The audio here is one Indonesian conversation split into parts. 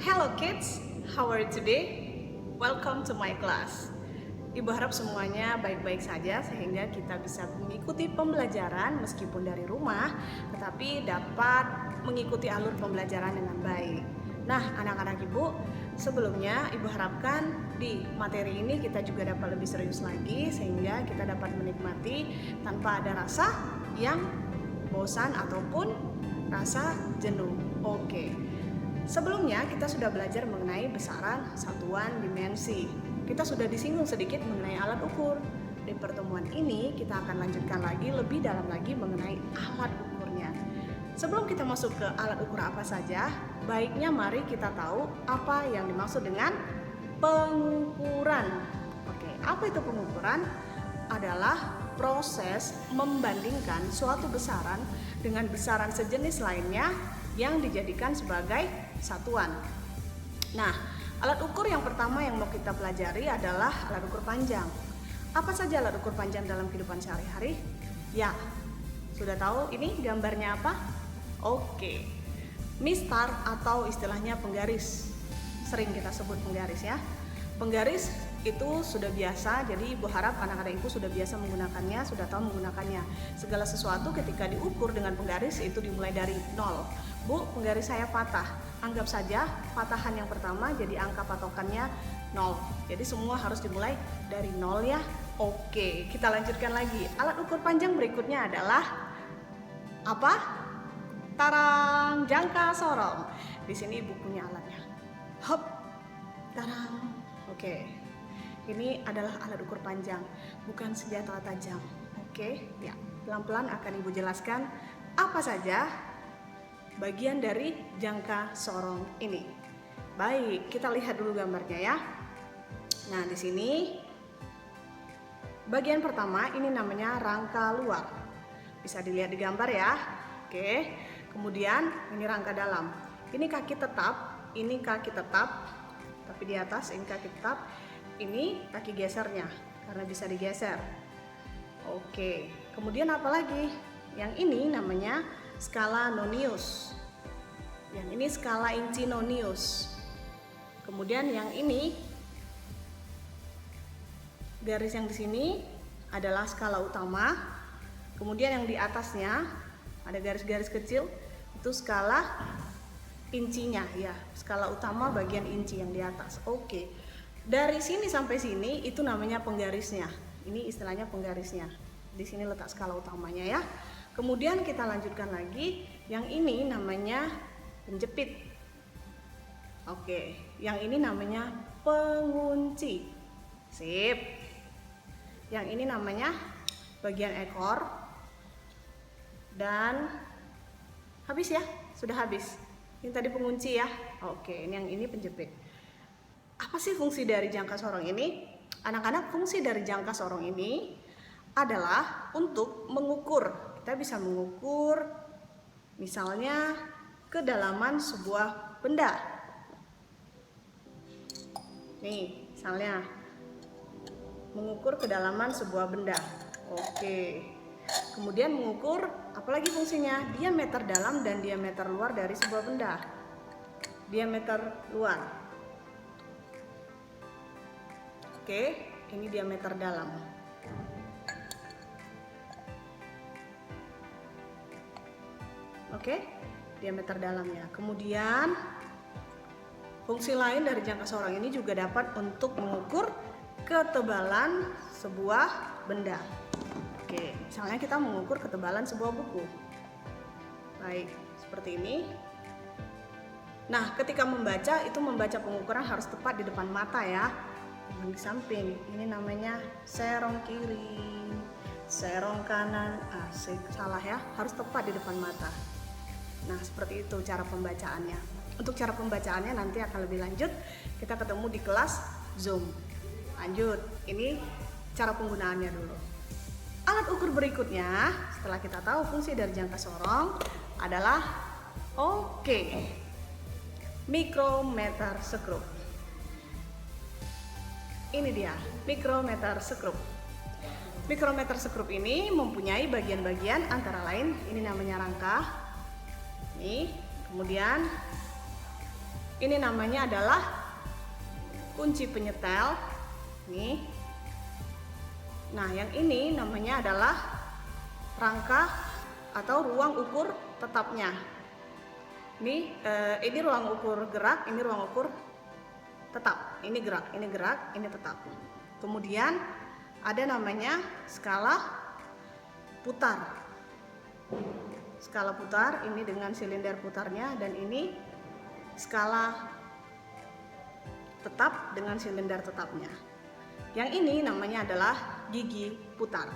Hello kids, how are you today? Welcome to my class. Ibu harap semuanya baik-baik saja sehingga kita bisa mengikuti pembelajaran meskipun dari rumah, tetapi dapat mengikuti alur pembelajaran dengan baik. Nah, anak-anak ibu, sebelumnya ibu harapkan di materi ini kita juga dapat lebih serius lagi sehingga kita dapat menikmati tanpa ada rasa yang bosan ataupun rasa jenuh. Oke. Sebelumnya kita sudah belajar mengenai besaran, satuan, dimensi. Kita sudah disinggung sedikit mengenai alat ukur. Di pertemuan ini kita akan lanjutkan lagi lebih dalam lagi mengenai alat ukurnya. Sebelum kita masuk ke alat ukur apa saja, baiknya mari kita tahu apa yang dimaksud dengan pengukuran. Oke, apa itu pengukuran? Adalah proses membandingkan suatu besaran dengan besaran sejenis lainnya yang dijadikan sebagai satuan. Nah, alat ukur yang pertama yang mau kita pelajari adalah alat ukur panjang. Apa saja alat ukur panjang dalam kehidupan sehari-hari? Ya, sudah tahu ini gambarnya apa? Oke, mistar atau istilahnya penggaris. Sering kita sebut penggaris ya. Penggaris itu sudah biasa, jadi ibu harap anak-anak ibu sudah biasa menggunakannya, sudah tahu menggunakannya. Segala sesuatu ketika diukur dengan penggaris itu dimulai dari 0. Bu, penggaris saya patah. Anggap saja patahan yang pertama jadi angka patokannya 0. Jadi semua harus dimulai dari 0 ya. Oke, kita lanjutkan lagi. Alat ukur panjang berikutnya adalah apa? Tarang, jangka sorong. Di sini ibu punya alatnya. Hop, tarang. Oke. Ini adalah alat ukur panjang, bukan senjata tajam. Oke, ya. Pelan-pelan akan ibu jelaskan apa saja bagian dari jangka sorong ini. Baik, kita lihat dulu gambarnya ya. Nah, di sini bagian pertama ini namanya rangka luar. Bisa dilihat di gambar ya. Oke. Kemudian ini rangka dalam. Ini kaki tetap, ini kaki tetap. Tapi di atas ini kaki tetap. Ini kaki gesernya karena bisa digeser. Oke. Kemudian apa lagi? Yang ini namanya skala nonius. Yang ini skala inci nonius. Kemudian yang ini garis yang di sini adalah skala utama. Kemudian yang di atasnya ada garis-garis kecil itu skala incinya ya. Skala utama bagian inci yang di atas. Oke. Dari sini sampai sini itu namanya penggarisnya. Ini istilahnya penggarisnya. Di sini letak skala utamanya ya. Kemudian kita lanjutkan lagi, yang ini namanya penjepit. Oke, yang ini namanya pengunci. Sip. Yang ini namanya bagian ekor. Dan habis ya? Sudah habis. Ini tadi pengunci ya. Oke, ini yang ini penjepit. Apa sih fungsi dari jangka sorong ini? Anak-anak, fungsi dari jangka sorong ini adalah untuk mengukur. Kita bisa mengukur misalnya kedalaman sebuah benda. Nih, misalnya mengukur kedalaman sebuah benda. Oke. Kemudian mengukur apalagi fungsinya? Diameter dalam dan diameter luar dari sebuah benda. Diameter luar. Oke, ini diameter dalam. Oke, diameter dalamnya. Kemudian fungsi lain dari jangka sorong ini juga dapat untuk mengukur ketebalan sebuah benda. Oke, misalnya kita mengukur ketebalan sebuah buku. Baik, seperti ini. Nah, ketika membaca itu membaca pengukuran harus tepat di depan mata ya. Di samping ini namanya serong kiri, serong kanan. Salah ya, harus tepat di depan mata. Nah, seperti itu cara pembacaannya. Untuk cara pembacaannya nanti akan lebih lanjut kita ketemu di kelas Zoom. Lanjut, ini cara penggunaannya dulu. Alat ukur berikutnya setelah kita tahu fungsi dari jangka sorong adalah mikrometer sekrup. Ini dia, mikrometer sekrup. Mikrometer sekrup ini mempunyai bagian-bagian antara lain ini namanya rangka. Nih, kemudian Ini namanya adalah kunci penyetel. Nih. Nah, yang ini namanya adalah rangka atau ruang ukur tetapnya. Ini ruang ukur gerak, ini ruang ukur tetap. Ini gerak, ini tetap. Kemudian ada namanya skala putar. Skala putar ini dengan silinder putarnya, dan ini skala tetap dengan silinder tetapnya. Yang ini namanya adalah gigi putar.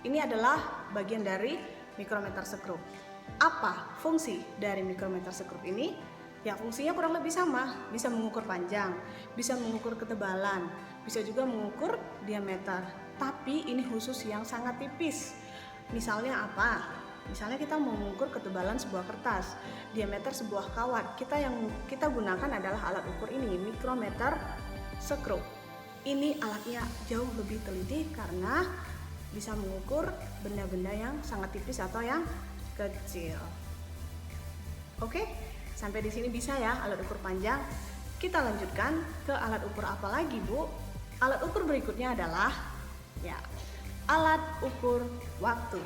Ini adalah bagian dari mikrometer sekrup. Apa fungsi dari mikrometer sekrup ini? Ya, fungsinya kurang lebih sama. Bisa mengukur panjang, bisa mengukur ketebalan, bisa juga mengukur diameter. Tapi ini khusus yang sangat tipis. Misalnya apa? Misalnya kita mau mengukur ketebalan sebuah kertas, diameter sebuah kawat. Yang kita gunakan adalah alat ukur ini, mikrometer sekrup. Ini alatnya jauh lebih teliti karena bisa mengukur benda-benda yang sangat tipis atau yang kecil. Oke, sampai di sini bisa ya alat ukur panjang. Kita lanjutkan ke alat ukur apa lagi, Bu? Alat ukur berikutnya adalah alat ukur waktu.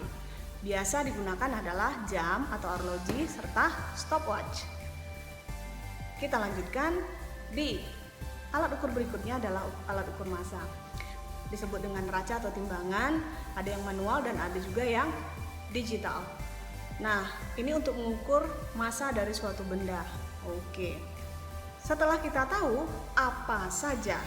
Biasa digunakan adalah jam atau arloji serta stopwatch. Kita lanjutkan di alat ukur berikutnya adalah alat ukur massa. Disebut dengan neraca atau timbangan, ada yang manual dan ada juga yang digital. Nah, ini untuk mengukur massa dari suatu benda. Oke. Setelah kita tahu apa saja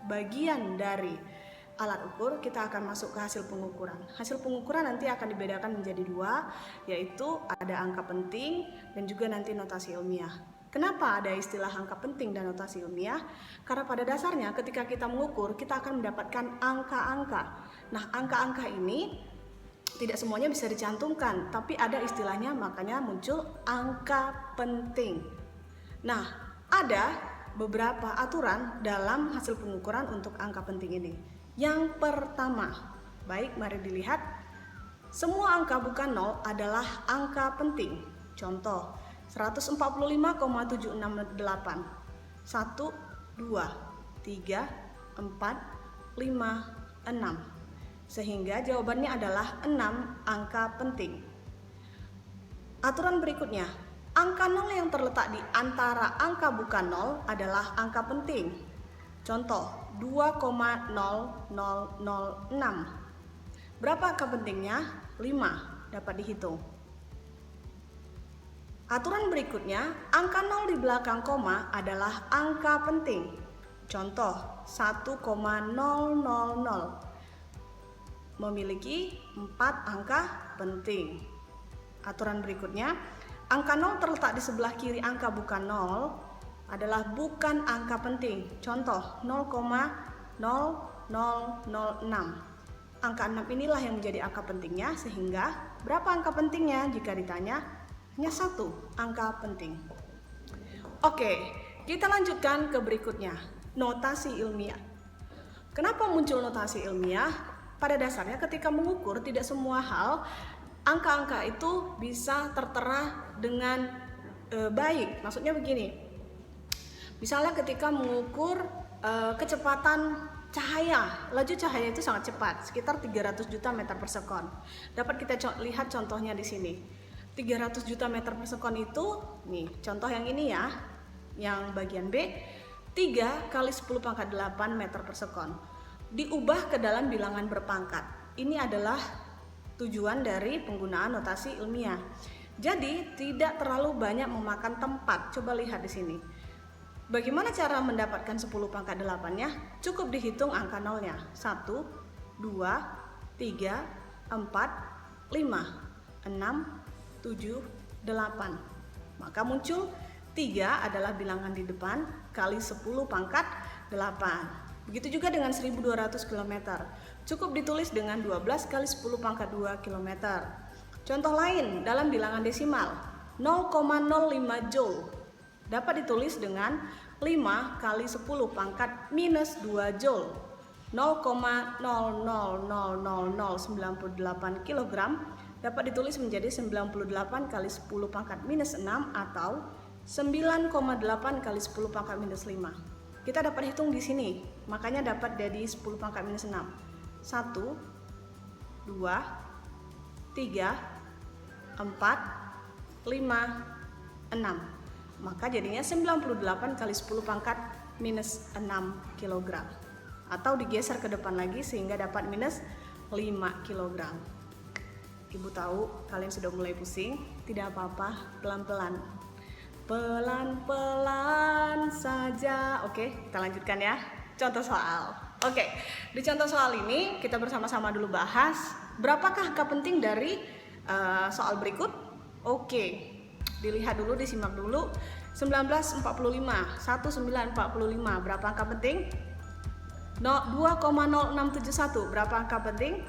bagian dari alat ukur, kita akan masuk ke hasil pengukuran. Hasil pengukuran nanti akan dibedakan menjadi dua, yaitu ada angka penting dan juga nanti notasi ilmiah. Kenapa ada istilah angka penting dan notasi ilmiah? Karena pada dasarnya ketika kita mengukur, kita akan mendapatkan angka-angka. Nah, angka-angka ini tidak semuanya bisa dicantumkan, tapi ada istilahnya, makanya muncul angka penting. Nah, ada beberapa aturan dalam hasil pengukuran untuk angka penting ini. Yang pertama, baik, mari dilihat. Semua angka bukan nol adalah angka penting. Contoh, 145,768. 1, 2, 3, 4, 5, 6. Sehingga jawabannya adalah 6 angka penting. Aturan berikutnya, angka nol yang terletak di antara angka bukan nol adalah angka penting. Contoh, 2,0006. Berapa angka pentingnya? 5, dapat dihitung. Aturan berikutnya, angka 0 di belakang koma adalah angka penting. Contoh, 1,000 memiliki 4 angka penting. Aturan berikutnya, angka 0 terletak di sebelah kiri angka bukan 0 adalah bukan angka penting. Contoh, 0,0006. Angka 6 inilah yang menjadi angka pentingnya, sehingga berapa angka pentingnya jika ditanya? Hanya 1 angka penting. Oke, kita lanjutkan ke berikutnya, notasi ilmiah. Kenapa muncul notasi ilmiah? Pada dasarnya ketika mengukur, tidak semua hal angka-angka itu bisa tertera dengan baik. Maksudnya begini, misalnya ketika mengukur kecepatan cahaya, laju cahaya itu sangat cepat, sekitar 300 juta meter per sekon. Dapat kita lihat contohnya di sini. 300 juta meter per sekon itu, nih contoh yang ini ya, yang bagian B, 3 kali 10 pangkat 8 meter per sekon. Diubah ke dalam bilangan berpangkat. Ini adalah tujuan dari penggunaan notasi ilmiah. Jadi tidak terlalu banyak memakan tempat. Coba lihat di sini. Bagaimana cara mendapatkan 10 pangkat 8-nya? Cukup dihitung angka nolnya. 1, 2, 3, 4, 5, 6, 7, 8. Maka muncul 3 adalah bilangan di depan kali 10 pangkat 8. Begitu juga dengan 1200 km. Cukup ditulis dengan 12 kali 10 pangkat 2 km. Contoh lain dalam bilangan desimal, 0,05 Joule dapat ditulis dengan 5 kali 10 pangkat minus 2 Joule. 0,000098 kg dapat ditulis menjadi 98 kali 10 pangkat minus 6 atau 9,8 kali 10 pangkat minus 5. Kita dapat hitung di sini, makanya dapat dari 10 pangkat minus 6. 1, 2, 3, 4, 5, 6. Maka jadinya 98 kali 10 pangkat minus 6 kg. Atau digeser ke depan lagi sehingga dapat minus 5 kg. Ibu tahu kalian sudah mulai pusing, tidak apa-apa, pelan-pelan. Pelan-pelan saja. Oke, kita lanjutkan ya. Contoh soal. Oke, di contoh soal ini kita bersama-sama dulu bahas berapakah angka penting dari soal berikut. Oke, dilihat dulu, disimak dulu. 1945, 1945, berapa angka penting? 2,0671, berapa angka penting?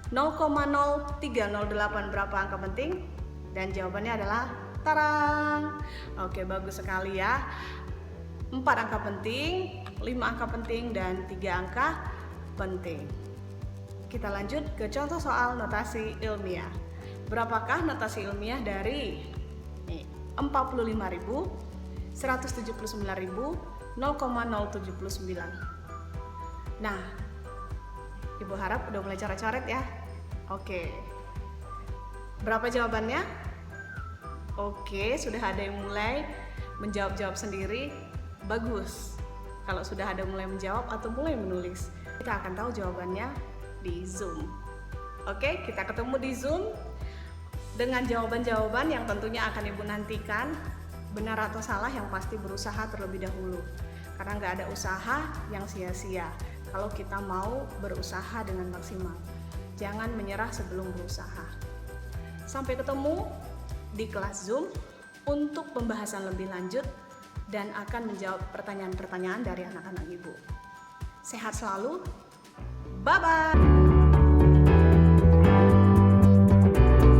0,0308, berapa angka penting? Dan jawabannya adalah tarang. Oke, bagus sekali ya. 4 angka penting, 5 angka penting, dan 3 angka penting. Kita lanjut ke contoh soal notasi ilmiah. Berapakah notasi ilmiah dari 45.000, 179.000, 0,079? Nah, Ibu harap udah mulai coret-coret ya. Oke, berapa jawabannya? Oke, sudah ada yang mulai menjawab-jawab sendiri. Bagus. Kalau sudah ada mulai menjawab atau mulai menulis, kita akan tahu jawabannya di Zoom. Oke, kita ketemu di Zoom dengan jawaban-jawaban yang tentunya akan Ibu nantikan. Benar atau salah yang pasti berusaha terlebih dahulu. Karena nggak ada usaha yang sia-sia kalau kita mau berusaha dengan maksimal. Jangan menyerah sebelum berusaha. Sampai ketemu di kelas Zoom untuk pembahasan lebih lanjut dan akan menjawab pertanyaan-pertanyaan dari anak-anak Ibu. Sehat selalu. Bye-bye.